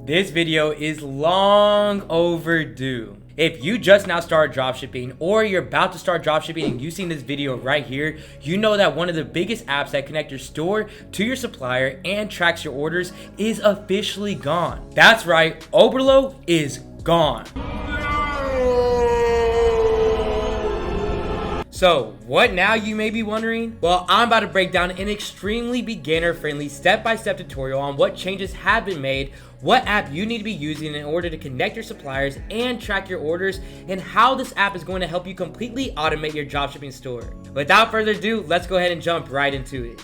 This video is long overdue. If you just now started dropshipping or you're about to start dropshipping and you've seen this video right here, you know that one of the biggest apps that connect your store to your supplier and tracks your orders is officially gone. That's right, OBERLO is gone. So what now, you may be wondering? Well, I'm about to break down an extremely beginner-friendly step-by-step tutorial on what changes have been made, what app you need to be using in order to connect your suppliers and track your orders, and how this app is going to help you completely automate your dropshipping store. Without further ado, let's go ahead and jump right into it.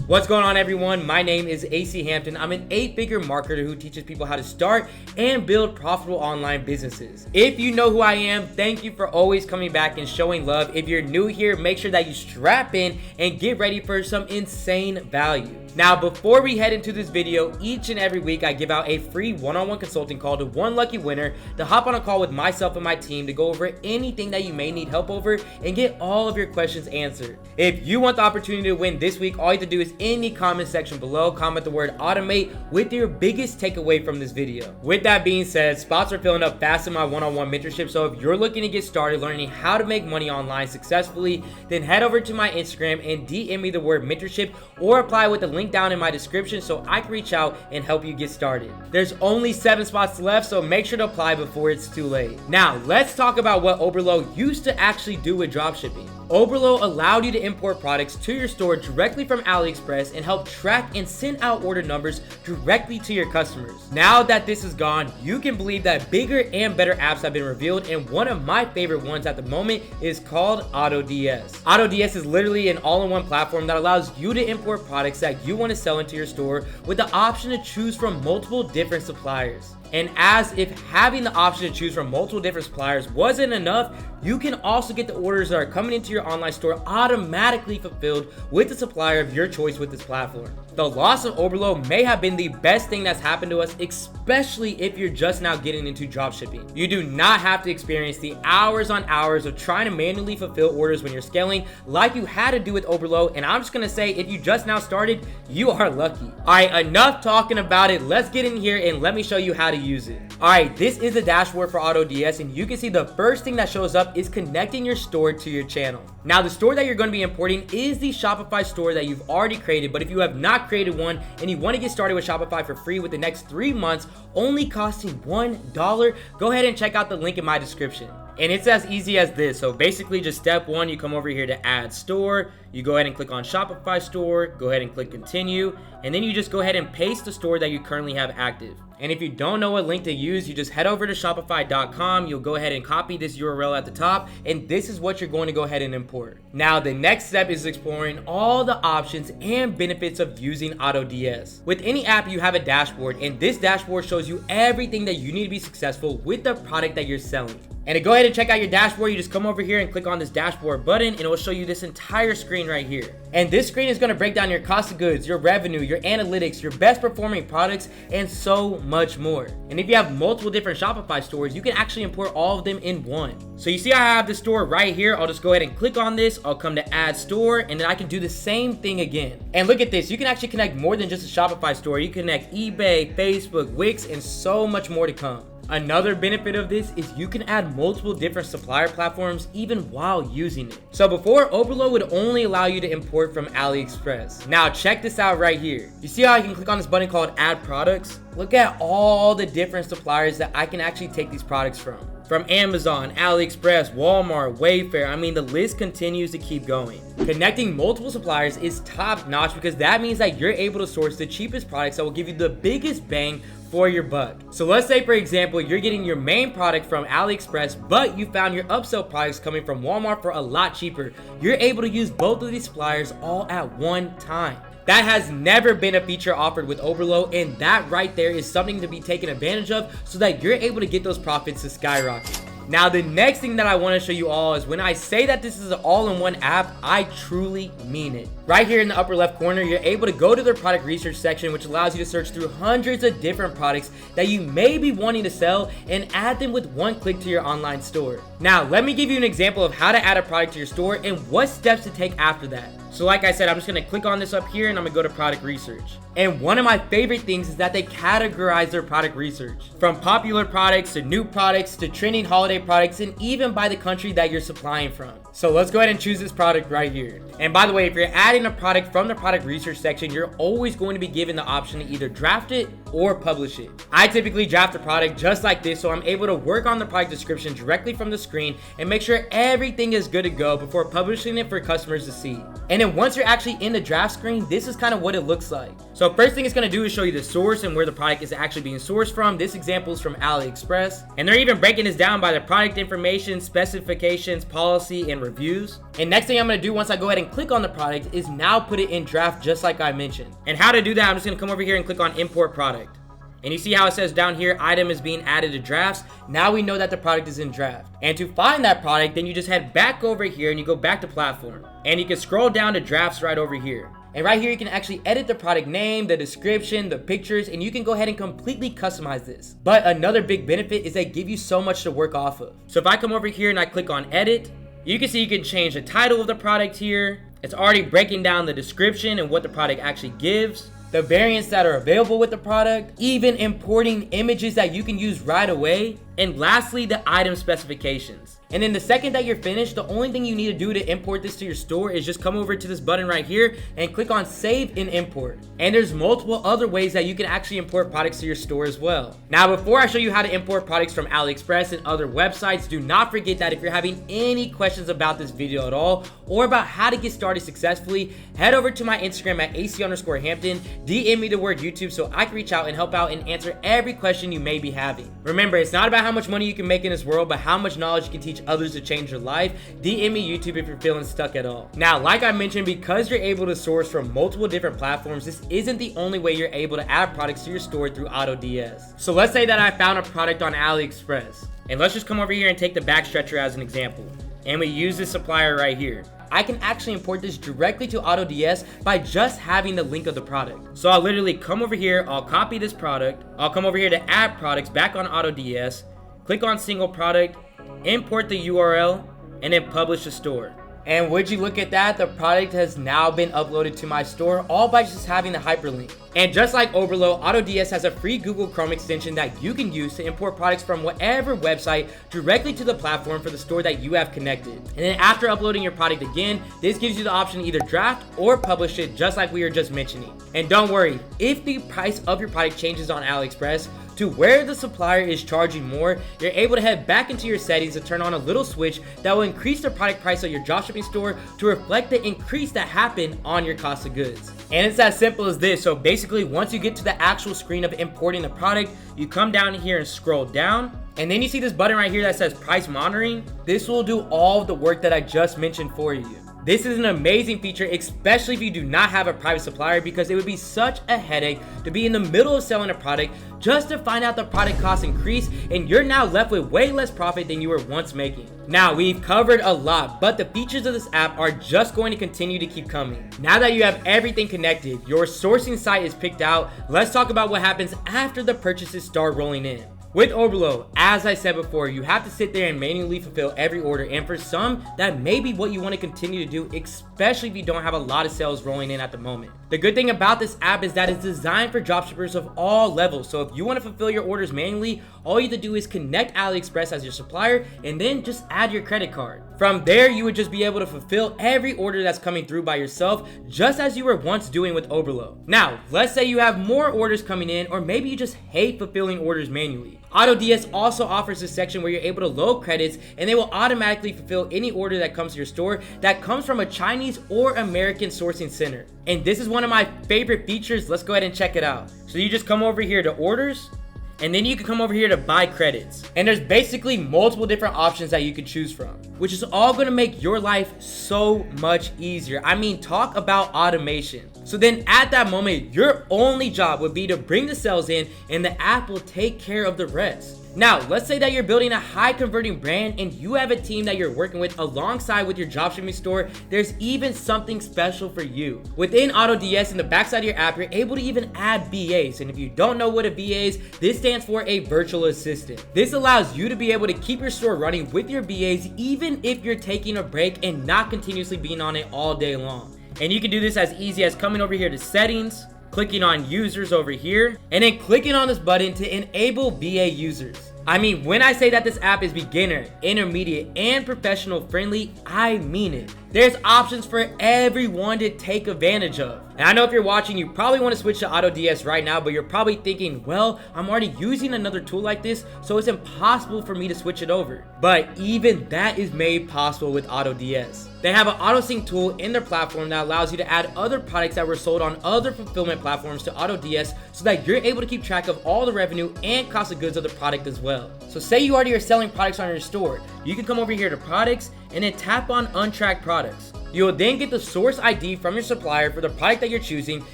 What's going on, everyone? My name is AC Hampton. I'm an 8-figure marketer who teaches people how to start and build profitable online businesses. If you know who I am, thank you for always coming back and showing love. If you're new here, make sure that you strap in and get ready for some insane value. Now, before we head into this video, each and every week I give out a free one-on-one consulting call to one lucky winner to hop on a call with myself and my team to go over anything that you may need help over and get all of your questions answered. If you want the opportunity to win this week, all you have to do is in the comment section below, comment the word automate with your biggest takeaway from this video. With that being said, spots are filling up fast in my one-on-one mentorship, so if you're looking to get started learning how to make money online successfully, then head over to my Instagram and DM me the word mentorship or apply with the link down in my description so I can reach out and help you get started. There's only 7 spots left, so make sure to apply before it's too late. Now, let's talk about what OBERLO used to actually do with dropshipping. OBERLO allowed you to import products to your store directly from AliExpress and help track and send out order numbers directly to your customers. Now that this is gone, you can believe that bigger and better apps have been revealed, and one of my favorite ones at the moment is called AutoDS. AutoDS is literally an all-in-one platform that allows you to import products that you want to sell into your store with the option to choose from multiple different suppliers. And as if having the option to choose from multiple different suppliers wasn't enough, you can also get the orders that are coming into your online store automatically fulfilled with the supplier of your choice with this platform. The loss of OBERLO may have been the best thing that's happened to us, especially if you're just now getting into dropshipping. You do not have to experience the hours on hours of trying to manually fulfill orders when you're scaling like you had to do with OBERLO, and I'm just gonna say, if you just now started, you are lucky. Alright, enough talking about it. Let's get in here and let me show you how to use it. Alright, this is the dashboard for AutoDS, and you can see the first thing that shows up is connecting your store to your channel. Now, the store that you're going to be importing is the Shopify store that you've already created, but if you have not created one and you want to get started with Shopify for free with the next 3 months, only costing $1, go ahead and check out the link in my description. And it's as easy as this. So basically, just step 1, you come over here to add store, you go ahead and click on Shopify store, go ahead and click continue, and then you just go ahead and paste the store that you currently have active. And if you don't know what link to use, you just head over to shopify.com, you'll go ahead and copy this URL at the top, and this is what you're going to go ahead and import. Now, the next step is exploring all the options and benefits of using AutoDS. With any app, you have a dashboard, and this dashboard shows you everything that you need to be successful with the product that you're selling. And to go ahead and check out your dashboard, you just come over here and click on this dashboard button, and it will show you this entire screen right here. And this screen is going to break down your cost of goods, your revenue, your analytics, your best performing products, and so much more. And if you have multiple different Shopify stores, you can actually import all of them in one. So you see I have the store right here. I'll just go ahead and click on this. I'll come to add store, and then I can do the same thing again. And look at this. You can actually connect more than just a Shopify store. You can connect eBay, Facebook, Wix, and so much more to come. Another benefit of this is you can add multiple different supplier platforms even while using it. So before, OBERLO would only allow you to import from AliExpress. Now check this out right here. You see how I can click on this button called add products? Look at all the different suppliers that I can actually take these products from. From Amazon, AliExpress, Walmart, Wayfair, I mean, the list continues to keep going. Connecting multiple suppliers is top notch because that means that you're able to source the cheapest products that will give you the biggest bang for your buck. So let's say, for example, you're getting your main product from AliExpress, but you found your upsell products coming from Walmart for a lot cheaper. You're able to use both of these suppliers all at one time. That has never been a feature offered with OBERLO, and that right there is something to be taken advantage of so that you're able to get those profits to skyrocket. Now, the next thing that I want to show you all is when I say that this is an all-in-one app, I truly mean it. Right here in the upper left corner, you're able to go to their product research section, which allows you to search through hundreds of different products that you may be wanting to sell and add them with one click to your online store. Now, let me give you an example of how to add a product to your store and what steps to take after that. So like I said, I'm just gonna click on this up here and I'm gonna go to product research. And one of my favorite things is that they categorize their product research from popular products to new products to trending holiday products, and even by the country that you're supplying from. So let's go ahead and choose this product right here. And by the way, if you're adding a product from the product research section, you're always going to be given the option to either draft it or publish it. I typically draft a product just like this, so I'm able to work on the product description directly from the screen and make sure everything is good to go before publishing it for customers to see. And then once you're actually in the draft screen, this is kind of what it looks like. So first thing it's going to do is show you the source and where the product is actually being sourced from. This example is from AliExpress, and they're even breaking this down by the product information, specifications, policy, and reviews. And next thing I'm going to do once I go ahead and click on the product is now put it in draft just like I mentioned. And how to do that, I'm just going to come over here and click on import product. And you see how it says down here, item is being added to drafts. Now we know that the product is in draft. And to find that product, then you just head back over here and you go back to platform. And you can scroll down to drafts right over here. And right here, you can actually edit the product name, the description, the pictures, and you can go ahead and completely customize this. But another big benefit is they give you so much to work off of. So if I come over here and I click on edit, you can see you can change the title of the product here. It's already breaking down the description and what the product actually gives, the variants that are available with the product, even importing images that you can use right away, and lastly, the item specifications. And then the second that you're finished, the only thing you need to do to import this to your store is just come over to this button right here and click on save and import. And there's multiple other ways that you can actually import products to your store as well. Now, before I show you how to import products from AliExpress and other websites, do not forget that if you're having any questions about this video at all, or about how to get started successfully, head over to my Instagram at AC_Hampton, DM me the word YouTube so I can reach out and help out and answer every question you may be having. Remember, it's not about how much money you can make in this world, but how much knowledge you can teach others to change your life. DM me YouTube if you're feeling stuck at all. Now, like I mentioned, because you're able to source from multiple different platforms, this isn't the only way you're able to add products to your store through AutoDS. So let's say that I found a product on AliExpress, and let's just come over here and take the back stretcher as an example. And we use this supplier right here. I can actually import this directly to AutoDS by just having the link of the product. So I'll literally come over here, I'll copy this product, I'll come over here to add products back on AutoDS, click on single product, import the URL, and then publish the store. And would you look at that, the product has now been uploaded to my store, all by just having the hyperlink. And just like OBERLO, AutoDS has a free Google Chrome extension that you can use to import products from whatever website directly to the platform for the store that you have connected. And then after uploading your product again, this gives you the option to either draft or publish it just like we were just mentioning. And don't worry, if the price of your product changes on AliExpress to where the supplier is charging more, you're able to head back into your settings to turn on a little switch that will increase the product price of your dropshipping store to reflect the increase that happened on your cost of goods. And it's as simple as this. So basically, once you get to the actual screen of importing the product, you come down here and scroll down, and then you see this button right here that says price monitoring. This will do all of the work that I just mentioned for you. This is an amazing feature, especially if you do not have a private supplier, because it would be such a headache to be in the middle of selling a product just to find out the product costs increase and you're now left with way less profit than you were once making. Now, we've covered a lot, but the features of this app are just going to continue to keep coming. Now that you have everything connected, your sourcing site is picked out, let's talk about what happens after the purchases start rolling in. With OBERLO, as I said before, you have to sit there and manually fulfill every order, and for some, that may be what you want to continue to do, especially if you don't have a lot of sales rolling in at the moment. The good thing about this app is that it's designed for dropshippers of all levels, so if you want to fulfill your orders manually, all you have to do is connect AliExpress as your supplier and then just add your credit card. From there, you would just be able to fulfill every order that's coming through by yourself, just as you were once doing with OBERLO. Now, let's say you have more orders coming in, or maybe you just hate fulfilling orders manually. AutoDS also offers a section where you're able to load credits, and they will automatically fulfill any order that comes to your store that comes from a Chinese or American sourcing center. And this is one of my favorite features. Let's go ahead and check it out. So you just come over here to orders, and then you can come over here to buy credits. And there's basically multiple different options that you can choose from, which is all gonna make your life so much easier. I mean, talk about automation. So then at that moment, your only job would be to bring the sales in, and the app will take care of the rest. Now, let's say that you're building a high converting brand and you have a team that you're working with alongside with your dropshipping store. There's even something special for you. Within AutoDS, in the backside of your app, you're able to even add VAs. And if you don't know what a VA is, this stands for a virtual assistant. This allows you to be able to keep your store running with your VAs, even if you're taking a break and not continuously being on it all day long. And you can do this as easy as coming over here to settings, clicking on users over here, and then clicking on this button to enable BA users. I mean, when I say that this app is beginner, intermediate, and professional friendly, I mean it. There's options for everyone to take advantage of. And I know if you're watching, you probably want to switch to AutoDS right now, but you're probably thinking, well, I'm already using another tool like this, so it's impossible for me to switch it over. But even that is made possible with AutoDS. They have an auto-sync tool in their platform that allows you to add other products that were sold on other fulfillment platforms to AutoDS so that you're able to keep track of all the revenue and cost of goods of the product as well. So say you already are selling products on your store, you can come over here to products and then tap on untracked products. You will then get the source ID from your supplier for the product that you're choosing,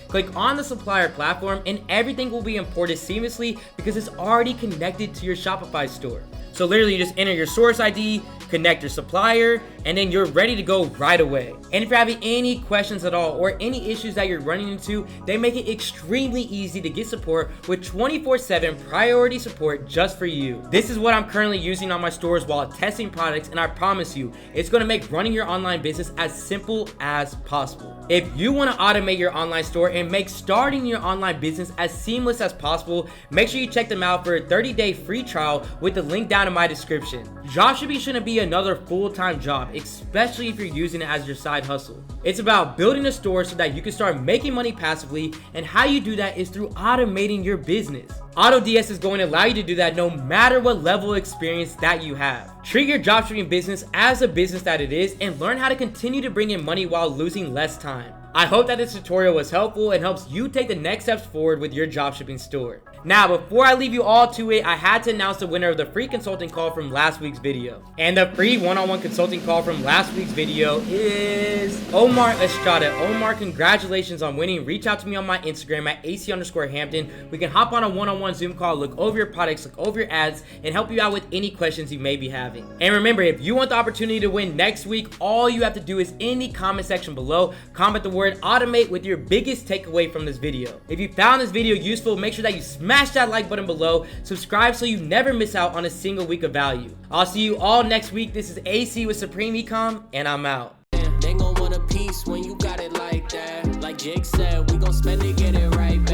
click on the supplier platform, and everything will be imported seamlessly because it's already connected to your Shopify store. So literally you just enter your source ID, connect your supplier, and then you're ready to go right away. And if you're having any questions at all or any issues that you're running into, they make it extremely easy to get support with 24/7 priority support just for you. This is what I'm currently using on my stores while testing products, and I promise you, it's gonna make running your online business as simple as possible. If you wanna automate your online store and make starting your online business as seamless as possible, make sure you check them out for a 30-day free trial with the link down in my description. Dropshipping shouldn't be another full-time job, especially if you're using it as your side hustle. It's about building a store so that you can start making money passively, and how you do that is through automating your business. AutoDS is going to allow you to do that no matter what level of experience that you have. Treat your dropshipping business as a business that it is and learn how to continue to bring in money while losing less time. I hope that this tutorial was helpful and helps you take the next steps forward with your dropshipping store. Now, before I leave you all to it, I had to announce the winner of the free consulting call from last week's video. And the free one-on-one consulting call from last week's video is Omar Estrada. Omar, congratulations on winning. Reach out to me on my Instagram at AC_Hampton. We can hop on a one-on-one Zoom call, look over your products, look over your ads, and help you out with any questions you may be having. And remember, if you want the opportunity to win next week, all you have to do is in the comment section below, comment the word automate with your biggest takeaway from this video. If you found this video useful, make sure that you smash that like button below, subscribe so you never miss out on a single week of value. I'll see you all next week. This is AC with Supreme Ecom, and I'm out. They gon' want a piece when you got it like that. Like Jake said, we gon' spend it, get it right back.